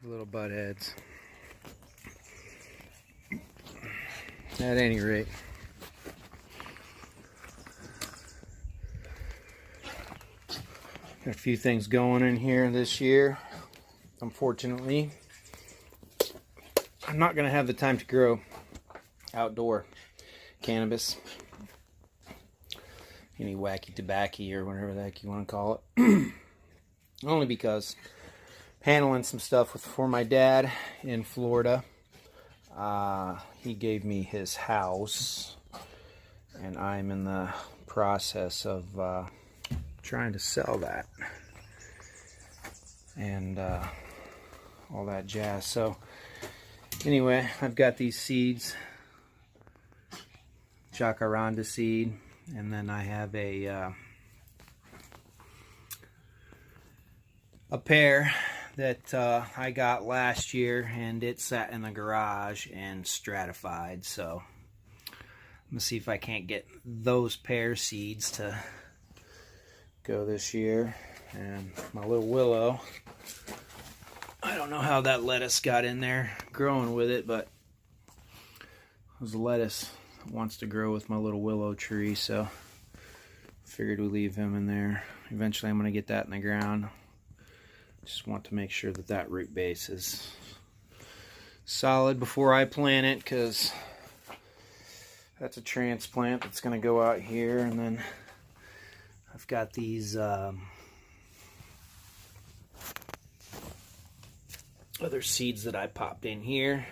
Little butt heads. At any rate, got a few things going in here this year. Unfortunately, I'm not going to have the time to grow outdoor cannabis. Any wacky tobacco or whatever the heck you want to call it. Only because handling some stuff for my dad in Florida. He gave me his house, and I'm in the process of trying to sell that and all that jazz. So anyway, I've got these seeds, jacaranda seed, and then I have a pear that I got last year, and it sat in the garage and stratified. So I'm gonna see if I can't get those pear seeds to go this year. And my little willow, I don't know how that lettuce got in there growing with it, but there's a lettuce that wants to grow with my little willow tree, so figured we'd leave him in there. Eventually I'm gonna get that in the ground. Just want to make sure that that root base is solid before I plant it, because that's a transplant that's going to go out here. And then I've got these other seeds that I popped in here.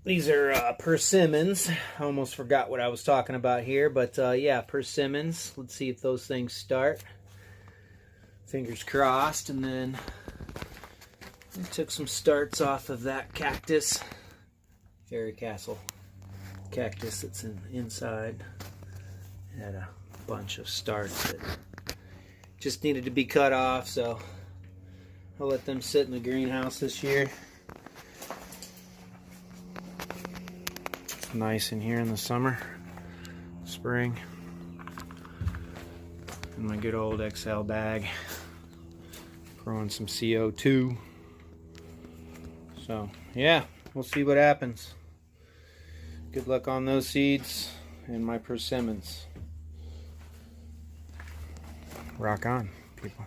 These are persimmons. I almost forgot what I was talking about here, but yeah, persimmons. Let's see if those things start. Fingers crossed. And then I took some starts off of that cactus, fairy castle cactus that's inside. It had a bunch of starts that just needed to be cut off, so I'll let them sit in the greenhouse this year. It's nice in here in the summer, spring. In my good old XL bag, growing some CO2. So yeah, we'll see what happens. Good luck on those seeds and my persimmons. Rock on, people.